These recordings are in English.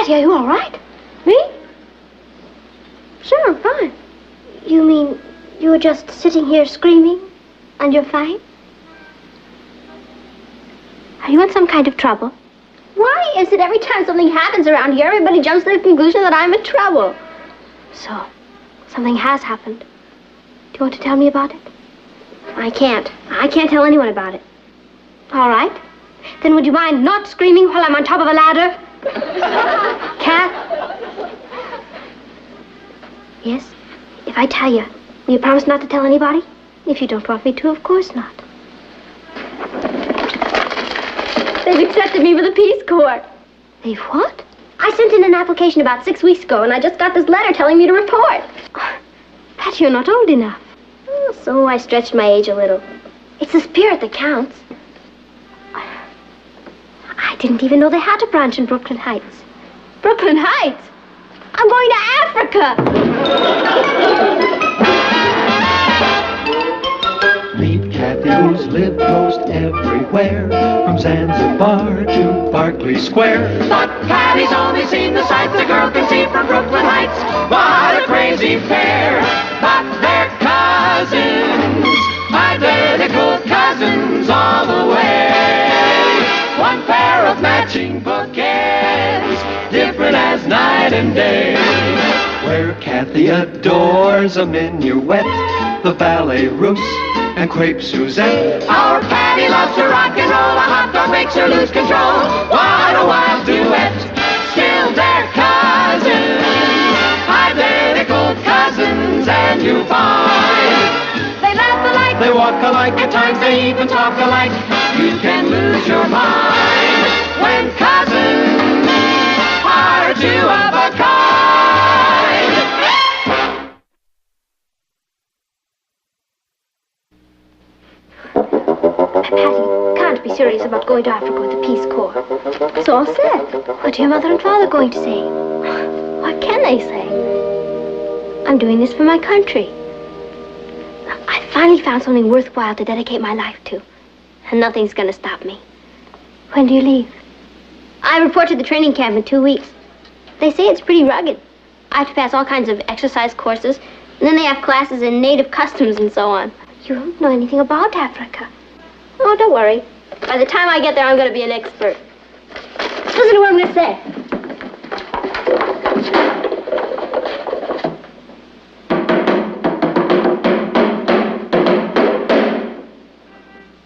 Patty, are you all right? Me? Sure, I'm fine. You mean you were just sitting here screaming and you're fine? Are you in some kind of trouble? Why is it every time something happens around here, everybody jumps to the conclusion that I'm in trouble? So, something has happened. Do you want to tell me about it? I can't. I can't tell anyone about it. All right. Then would you mind not screaming while I'm on top of a ladder? Kath? Yes? If I tell you, will you promise not to tell anybody? If you don't want me to, of course not. They've accepted me for the Peace Corps. They've what? I sent in an application about 6 weeks ago, and I just got this letter telling me to report. Oh, Pat, you're not old enough. Oh, so I stretched my age a little. It's the spirit that counts. I didn't even know they had a branch in Brooklyn Heights. Brooklyn Heights? I'm going to Africa! Meet Kathy, who's lived most everywhere, from Zanzibar to Berkeley Square. But Patty's only seen the sights a girl can see from Brooklyn Heights. What a crazy pair! But they're cousins, identical cousins all the way. One pair of matching bookends, different as night and day. Where Kathy adores a minuet, the ballet russe, and crepe Suzette. Our Patty loves to rock and roll, a hot dog makes her lose control. What a wild duet, still they're cousins, identical cousins, and you find they laugh alike, they walk alike, at times they even talk alike. You can lose your mind when cousins are two of a kind. Patty, can't be serious about going to Africa with the Peace Corps. It's all said. What are your mother and father going to say? What can they say? I'm doing this for my country. I finally found something worthwhile to dedicate my life to. And nothing's going to stop me. When do you leave? I report to the training camp in 2 weeks. They say it's pretty rugged. I have to pass all kinds of exercise courses, and then they have classes in native customs and so on. You don't know anything about Africa. Oh, don't worry. By the time I get there, I'm going to be an expert. Listen to what I'm going to say.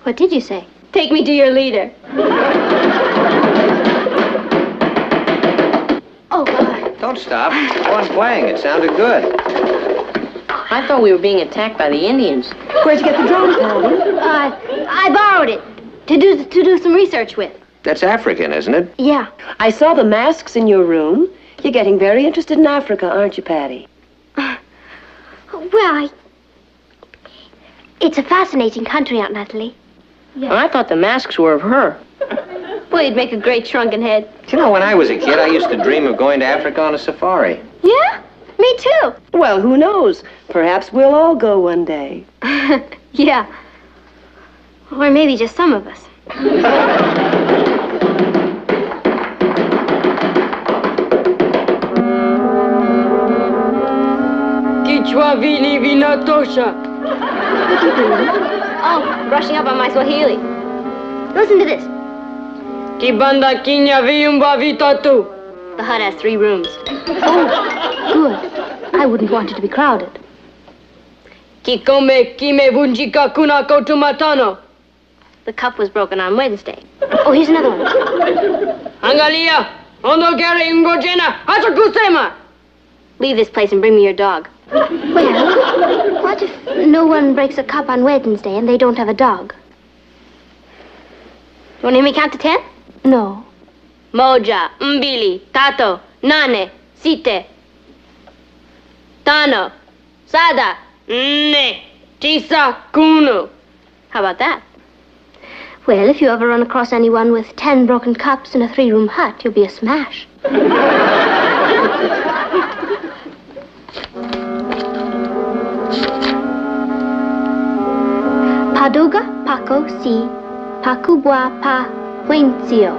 What did you say? Take me to your leader. Oh, God. Don't stop. Go on playing. It sounded good. I thought we were being attacked by the Indians. Where'd you get the drone, Patty? I borrowed it to do some research with. That's African, isn't it? Yeah. I saw the masks in your room. You're getting very interested in Africa, aren't you, Patty? Well, it's a fascinating country, Aunt Natalie. Yeah. I thought the masks were of her. Boy, you'd make a great shrunken head. You know, when I was a kid, I used to dream of going to Africa on a safari. Yeah? Me too. Well, who knows? Perhaps we'll all go one day. Yeah. Or maybe just some of us. Kichwa vili vinatosha. What are you doing? Oh, brushing up on my Swahili. Listen to this. Kibanda kinya viumba vitatu. The hut has 3 rooms. Oh, good. I wouldn't want it to be crowded. Kikome kime vunjika kuna kotumatano. The cup was broken on Wednesday. Oh, here's another one. Angalia, ondogere ingojena, hatakusema. Leave this place and bring me your dog. Well, what if no one breaks a cup on Wednesday and they don't have a dog? You want to hear me count to 10? No. Moja, mbili, tato, nane, site, tano, sada, nne, tisa, kunu. How about that? Well, if you ever run across anyone with 10 broken cups in a 3-room hut, you'll be a smash. Paduga Paco Si Pacubua Pa Huincio.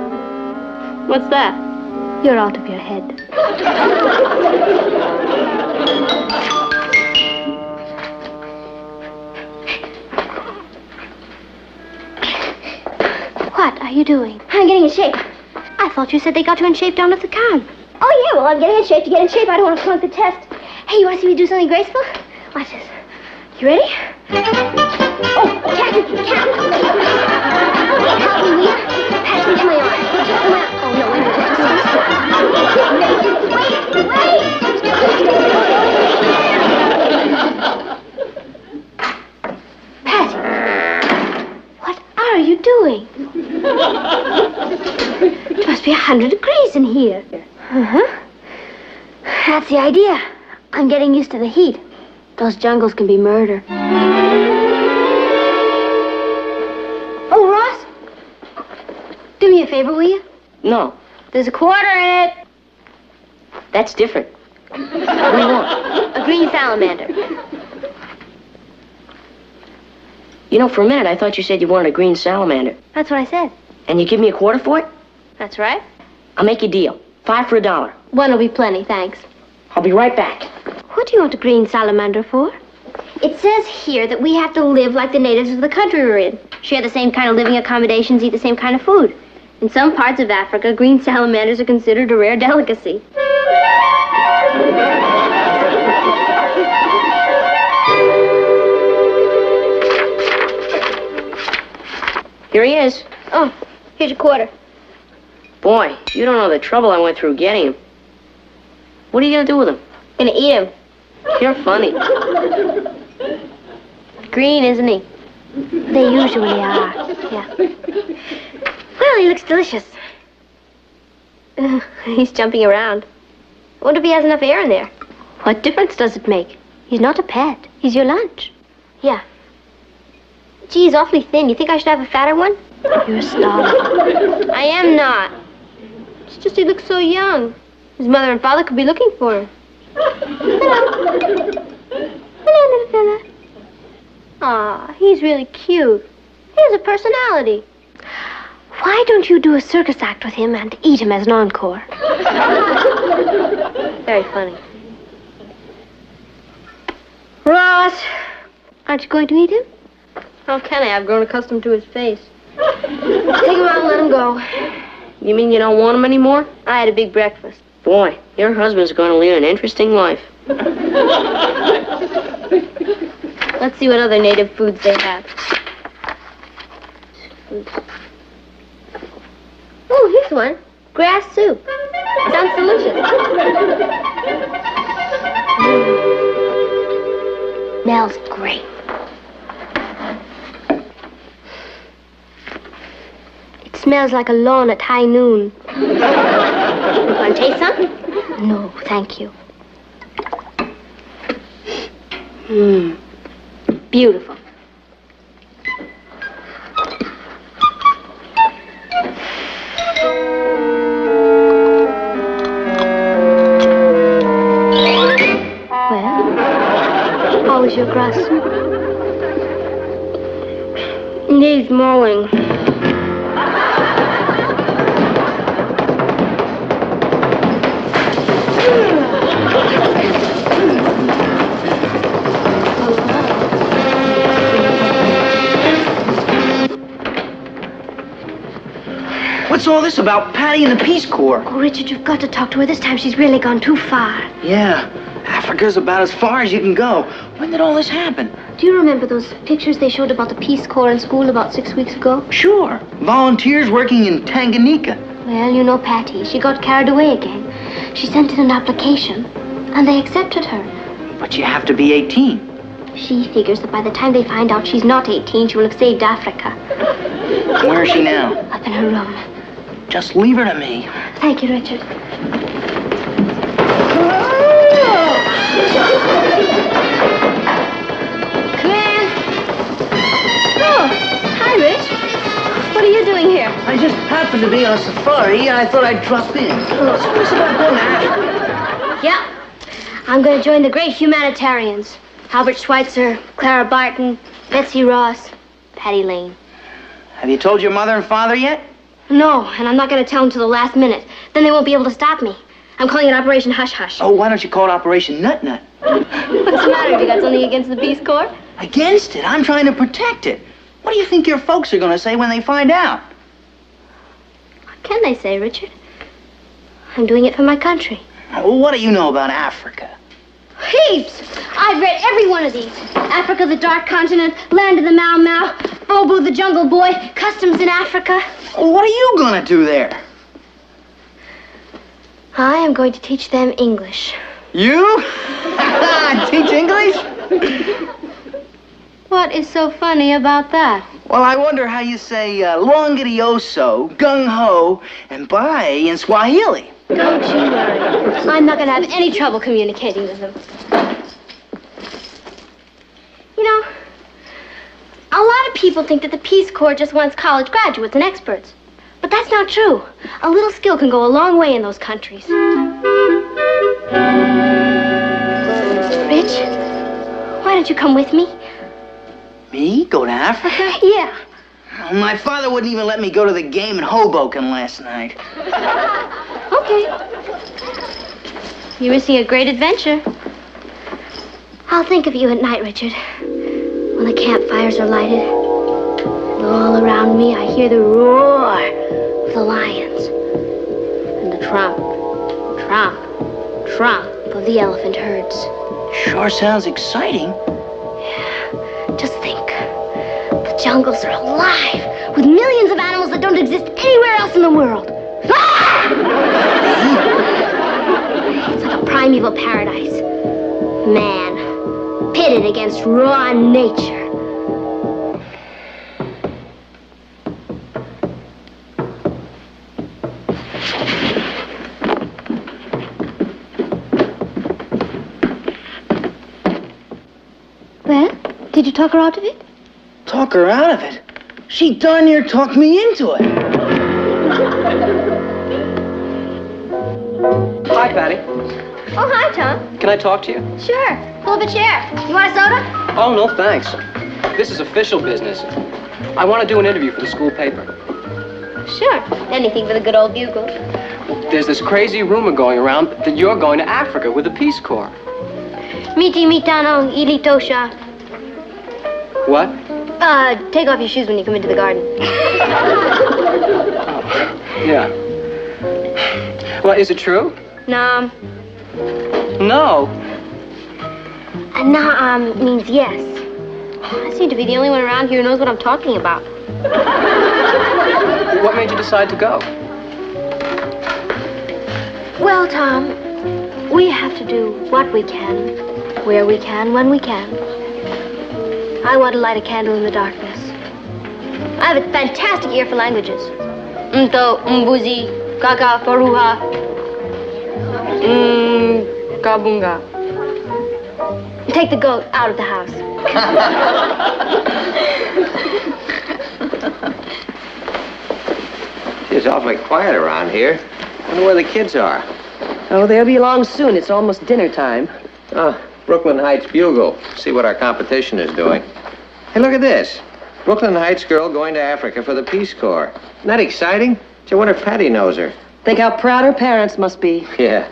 What's that? You're out of your head. What are you doing? I'm getting in shape. I thought you said they got you in shape down at the camp. Oh, yeah, well, I'm getting in shape to get in shape. I don't want to flunk the test. Hey, you want to see me do something graceful? Watch this. You ready? Oh, Captain! Help me, will you? Pass me to my arm. Come on. Oh, no, wait a minute. Wait! Patty, what are you doing? It must be 100 degrees in here. Uh-huh. That's the idea. I'm getting used to the heat. Those jungles can be murder. Oh, Ross, do me a favor, will you? No, There's a quarter in it. that's different. What do you want? A green salamander. You know, for a minute, I thought you said you wanted a green salamander. That's what I said. And you give me a quarter for it? That's right. I'll make you a deal. 5 for $1. One will be plenty, thanks. I'll be right back. What do you want a green salamander for? It says here that we have to live like the natives of the country we're in. Share the same kind of living accommodations, eat the same kind of food. In some parts of Africa, green salamanders are considered a rare delicacy. Here he is. Oh, here's your quarter. Boy, you don't know the trouble I went through getting him. What are you going to do with him? Gonna eat him. You're funny. Green, isn't he? They usually are, yeah. Well, he looks delicious. He's jumping around. I wonder if he has enough air in there. What difference does it make? He's not a pet. He's your lunch. Yeah. Gee, he's awfully thin. You think I should have a fatter one? You're starving. I am not. It's just he looks so young. His mother and father could be looking for him. Hello. Hello, little fella. Aw, he's really cute. He has a personality. Why don't you do a circus act with him and eat him as an encore? Very funny. Ross, aren't you going to eat him? How can I? I've grown accustomed to his face. Take him out and let him go. You mean you don't want him anymore? I had a big breakfast. Boy, your husband's going to lead an interesting life. Let's see what other native foods they have. Oh, here's one. Grass soup. Sounds delicious. Smells great. It smells like a lawn at high noon. Want to taste some? No, thank you. Beautiful. Well, how was your grass soup? Needs mowing. What's all this about Patty and the Peace Corps? Oh, Richard, you've got to talk to her. This time she's really gone too far. Yeah, Africa's about as far as you can go. When did all this happen? Do you remember those pictures they showed about the Peace Corps in school about 6 weeks ago? Sure. Volunteers working in Tanganyika. Well, you know Patty. She got carried away again. She sent in an application, and they accepted her. But you have to be 18. She figures that by the time they find out she's not 18, she will have saved Africa. Where is she now? Up in her room. Just leave her to me. Thank you, Richard. Come in. Oh, hi, Rich. What are you doing here? I just happened to be on a safari, and I thought I'd drop in. What's this about going to Africa? Yeah. I'm going to join the great humanitarians. Albert Schweitzer, Clara Barton, Betsy Ross, Patty Lane. Have you told your mother and father yet? No, and I'm not going to tell them till the last minute. Then they won't be able to stop me. I'm calling it Operation Hush Hush. Oh, why don't you call it Operation Nut Nut? What's the matter? Have you got something against the Peace Corps? Against it? I'm trying to protect it. What do you think your folks are going to say when they find out? What can they say, Richard? I'm doing it for my country. Well, what do you know about Africa? Heaps! I've read every one of these. Africa, the Dark Continent, Land of the Mau Mau, Bobo, the Jungle Boy, Customs in Africa. Well, what are you going to do there? I am going to teach them English. You? Teach English? What is so funny about that? Well, I wonder how you say longitioso, gung-ho, and bye in Swahili. Don't you worry. I'm not going to have any trouble communicating with them. You know, a lot of people think that the Peace Corps just wants college graduates and experts. But that's not true. A little skill can go a long way in those countries. Rich, why don't you come with me? Me? Go to Africa? Yeah. Oh, my father wouldn't even let me go to the game in Hoboken last night. Okay. You're missing a great adventure. I'll think of you at night, Richard. When the campfires are lighted. And all around me, I hear the roar of the lions. And the tromp, tromp, tromp of the elephant herds. Sure sounds exciting. Just think. The jungles are alive with millions of animals that don't exist anywhere else in the world. Ah! It's like a primeval paradise. Man, pitted against raw nature. Well, did you talk her out of it? Talk her out of it? She darn near talked me into it. Hi, Patty. Oh, hi, Tom. Can I talk to you? Sure. Pull up a chair. You want a soda? Oh, no, thanks. This is official business. I want to do an interview for the school paper. Sure. Anything for the good old bugle. There's this crazy rumor going around that you're going to Africa with the Peace Corps. Miti mitano ilitosha. What? Take off your shoes when you come into the garden. Yeah. Well, is it true? Naam. No. Naam means yes. I seem to be the only one around here who knows what I'm talking about. What made you decide to go? Well, Tom, we have to do what we can, where we can, when we can. I want to light a candle in the darkness. I have a fantastic ear for languages. Mto, mbuzi, kaka, faruha, kabunga. Take the goat out of the house. It's awfully quiet around here. I wonder where the kids are. Oh, they'll be along soon. It's almost dinner time. Oh, Brooklyn Heights Bugle. See what our competition is doing. Hey, look at this. Brooklyn Heights girl going to Africa for the Peace Corps. Isn't that exciting? Gee, I wonder if Patty knows her. Think how proud her parents must be. Yeah.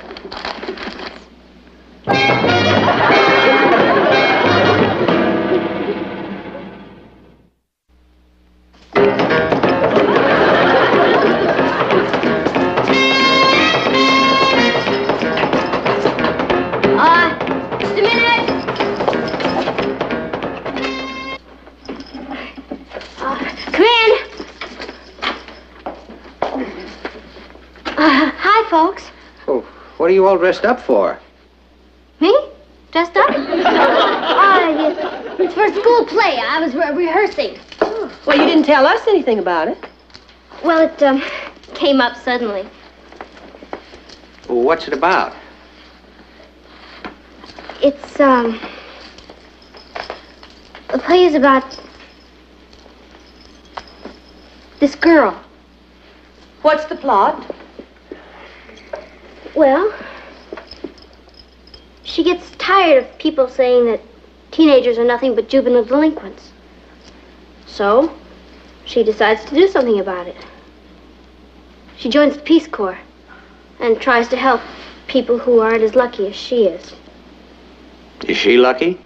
Just a minute. Come in. Hi, folks. Oh, what are you all dressed up for? Me? Dressed up? It's for a school play. I was rehearsing. Well, you didn't tell us anything about it. Well, it came up suddenly. Well, what's it about? It's, the play is about this girl. What's the plot? Well, she gets tired of people saying that teenagers are nothing but juvenile delinquents. So, she decides to do something about it. She joins the Peace Corps and tries to help people who aren't as lucky as she is. Is she lucky?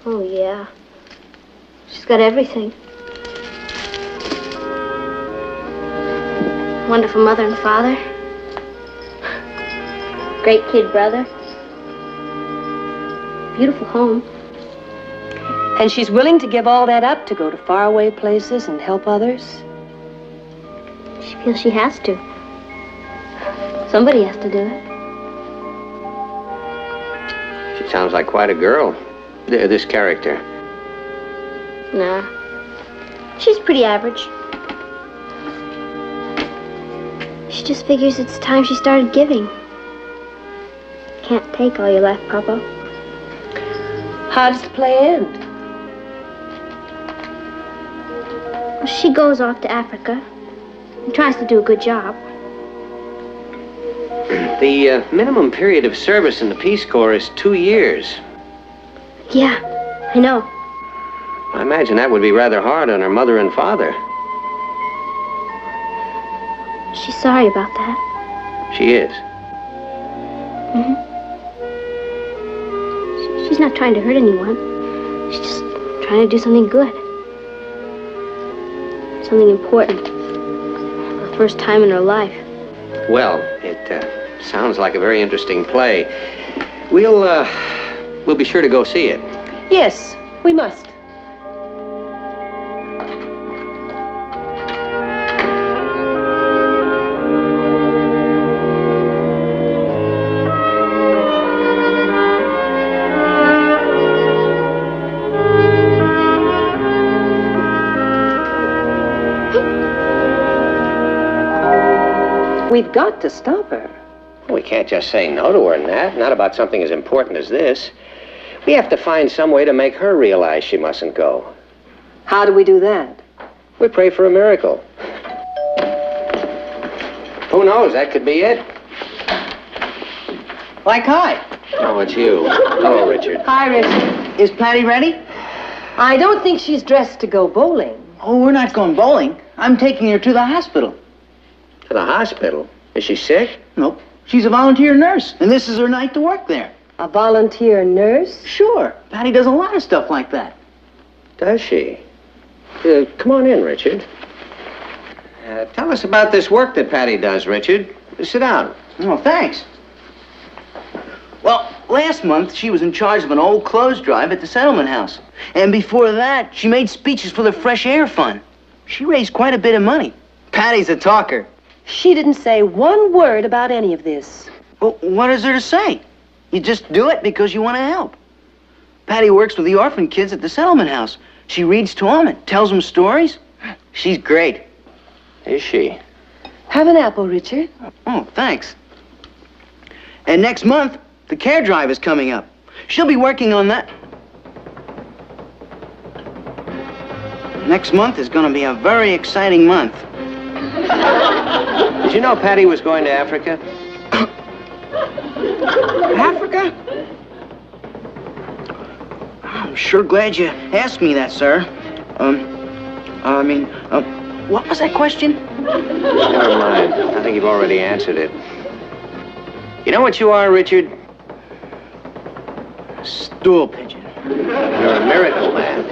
Oh, yeah. She's got everything. Wonderful mother and father. Great kid brother. Beautiful home. And she's willing to give all that up to go to faraway places and help others? She feels she has to. Somebody has to do it. She sounds like quite a girl, this character. Nah. She's pretty average. She just figures it's time she started giving. Can't take all your life, Papa. How does the play end? She goes off to Africa and tries to do a good job. The minimum period of service in the Peace Corps is 2 years. Yeah, I know. I imagine that would be rather hard on her mother and father. She's sorry about that. She is. She's not trying to hurt anyone. She's just trying to do something good. Something important. For the first time in her life. Well, it sounds like a very interesting play. We'll be sure to go see it. Yes, we must. We've got to stop her. We can't just say no to her, Nat. Not about something as important as this. We have to find some way to make her realize she mustn't go. How do we do that? We pray for a miracle. Who knows? That could be it. Like, hi. Oh, it's you. Hello, Richard. Hi, Richard. Is Patty ready? I don't think she's dressed to go bowling. Oh, we're not going bowling. I'm taking her to the hospital. To the hospital? Is she sick? Nope. She's a volunteer nurse, and this is her night to work there. A volunteer nurse? Sure. Patty does a lot of stuff like that. Does she? Come on in, Richard. Tell us about this work that Patty does, Richard. Sit down. Oh, thanks. Well, last month, she was in charge of an old clothes drive at the settlement house. And before that, she made speeches for the Fresh Air Fund. She raised quite a bit of money. Patty's a talker. She didn't say one word about any of this. Well, what is there to say? You just do it because you want to help. Patty works with the orphan kids at the settlement house. She reads to them and tells them stories. She's great. Is she? Have an apple, Richard. Oh, thanks. And next month, the care drive is coming up. She'll be working on that. Next month is going to be a very exciting month. Did you know Patty was going to Africa? Africa? I'm sure glad you asked me that, sir. What was that question? Never mind. I think you've already answered it. You know what you are, Richard? A stool pigeon. You're a miracle man.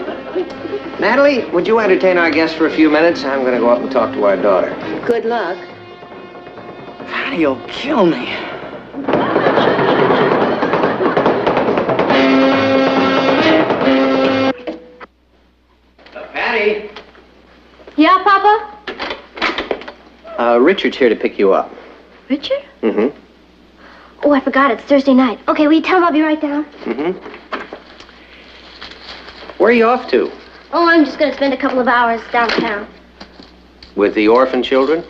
Natalie, would you entertain our guest for a few minutes? I'm going to go up and talk to our daughter. Good luck. Patty'll kill me. Patty? Yeah, Papa? Richard's here to pick you up. Richard? Mm-hmm. Oh, I forgot. It's Thursday night. Okay, will you tell him I'll be right down? Mm-hmm. Where are you off to? Oh, I'm just going to spend a couple of hours downtown. With the orphan children?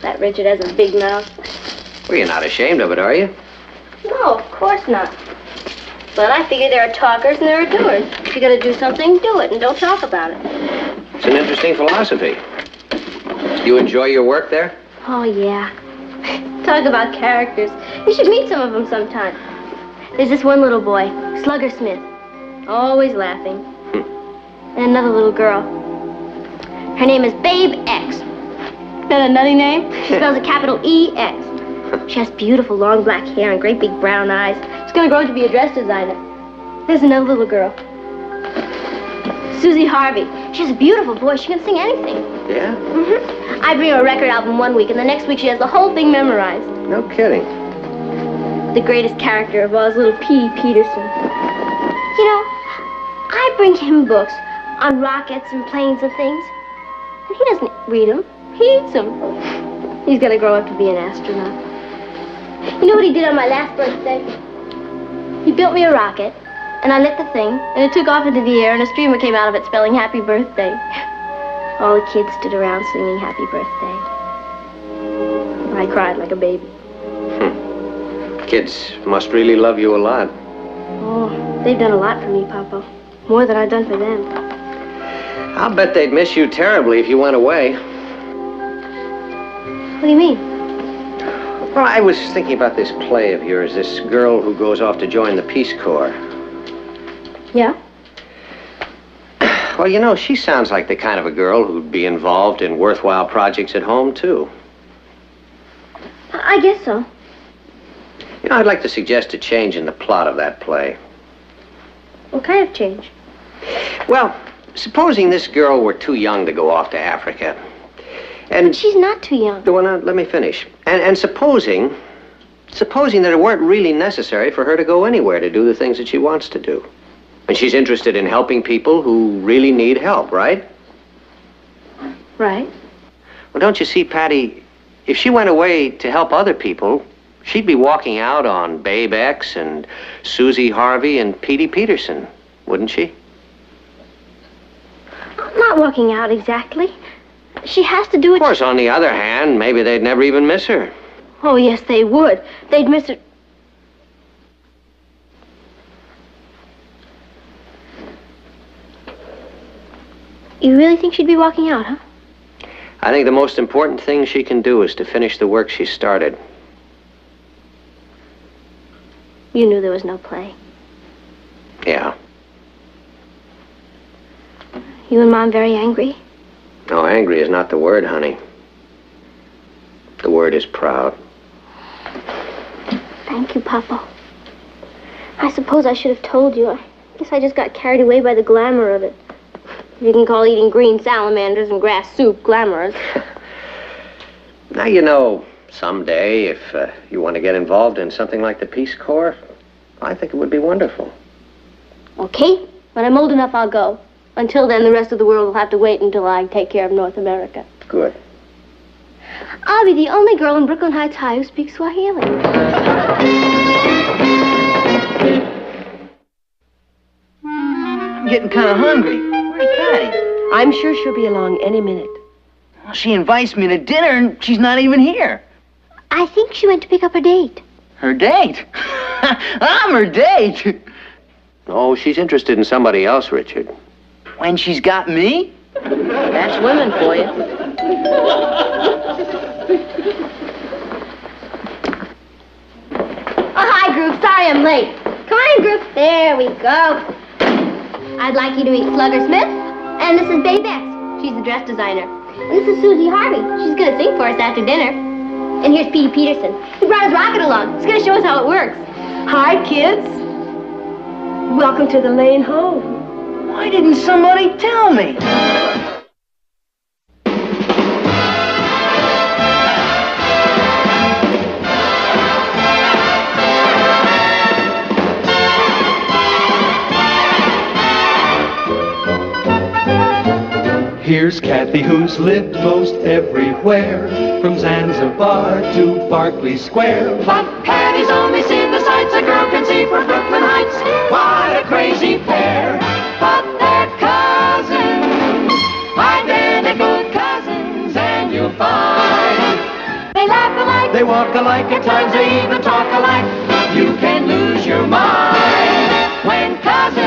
That Richard has a big mouth. Well, you're not ashamed of it, are you? No, of course not. But I figure there are talkers and there are doers. If you're going to do something, do it and don't talk about it. It's an interesting philosophy. You enjoy your work there? Oh, yeah. Talk about characters. You should meet some of them sometime. There's this one little boy, Slugger Smith. Always laughing. And another little girl. Her name is Babe X. That a nutty name? She spells a capital E-X. She has beautiful long black hair and great big brown eyes. She's gonna grow up to be a dress designer. There's another little girl. Susie Harvey. She has a beautiful voice. She can sing anything. Yeah? Mm-hmm. I bring her a record album one week, and the next week she has the whole thing memorized. No kidding. The greatest character of all is little Petey Peterson. You know, I bring him books on rockets and planes and things, and he doesn't read them. He eats them. He's gonna grow up to be an astronaut. You know what he did on my last birthday? He built me a rocket, and I lit the thing, and it took off into the air, and a streamer came out of it spelling happy birthday. All the kids stood around singing happy birthday. I cried like a baby. Kids must really love you a lot. Oh, they've done a lot for me, Papa. More than I've done for them. I'll bet they'd miss you terribly if you went away. What do you mean? Well, I was thinking about this play of yours, this girl who goes off to join the Peace Corps. Yeah? Well, you know, she sounds like the kind of a girl who'd be involved in worthwhile projects at home, too. I guess so. You know, I'd like to suggest a change in the plot of that play. What kind of change? Well, supposing this girl were too young to go off to Africa. And But she's not too young. Well, now, let me finish. And supposing that it weren't really necessary for her to go anywhere to do the things that she wants to do. And she's interested in helping people who really need help, right? Right. Well, don't you see, Patty, if she went away to help other people, she'd be walking out on Babe X and Susie Harvey and Petey Peterson, wouldn't she? I'm not walking out exactly. She has to do it. Of course, on the other hand, maybe they'd never even miss her. Oh, yes, they would. They'd miss her. You really think she'd be walking out, huh? I think the most important thing she can do is to finish the work she started. You knew there was no play. Yeah. You and Mom very angry? No, angry is not the word, honey. The word is proud. Thank you, Papa. I suppose I should have told you. I guess I just got carried away by the glamour of it. You can call eating green salamanders and grass soup glamorous. Now, you know, someday, if you want to get involved in something like the Peace Corps, I think it would be wonderful. Okay, when I'm old enough, I'll go. Until then, the rest of the world will have to wait until I take care of North America. Good. I'll be the only girl in Brooklyn Heights High who speaks Swahili. I'm getting kind of hungry. Where's Patty? I'm sure she'll be along any minute. Well, she invites me to dinner and she's not even here. I think she went to pick up her date. Her date? I'm her date. Oh, she's interested in somebody else, Richard. When she's got me? That's women for you. Oh, hi, group. Sorry I'm late. Come on in, group. There we go. I'd like you to meet Slugger Smith. And this is Babe X. She's the dress designer. And this is Susie Harvey. She's going to sing for us after dinner. And here's Petey Peterson. He brought his rocket along. He's going to show us how it works. Hi, kids. Welcome to the lane home. Why didn't somebody tell me? Here's Kathy, who's lived most everywhere, from Zanzibar to Berkeley Square. But Patty's only seen the sights a girl can see from Brooklyn Heights. What a crazy pair. But they're cousins, identical cousins, and you'll find they laugh alike, they walk alike, at times they even talk alike. You can lose your mind when cousins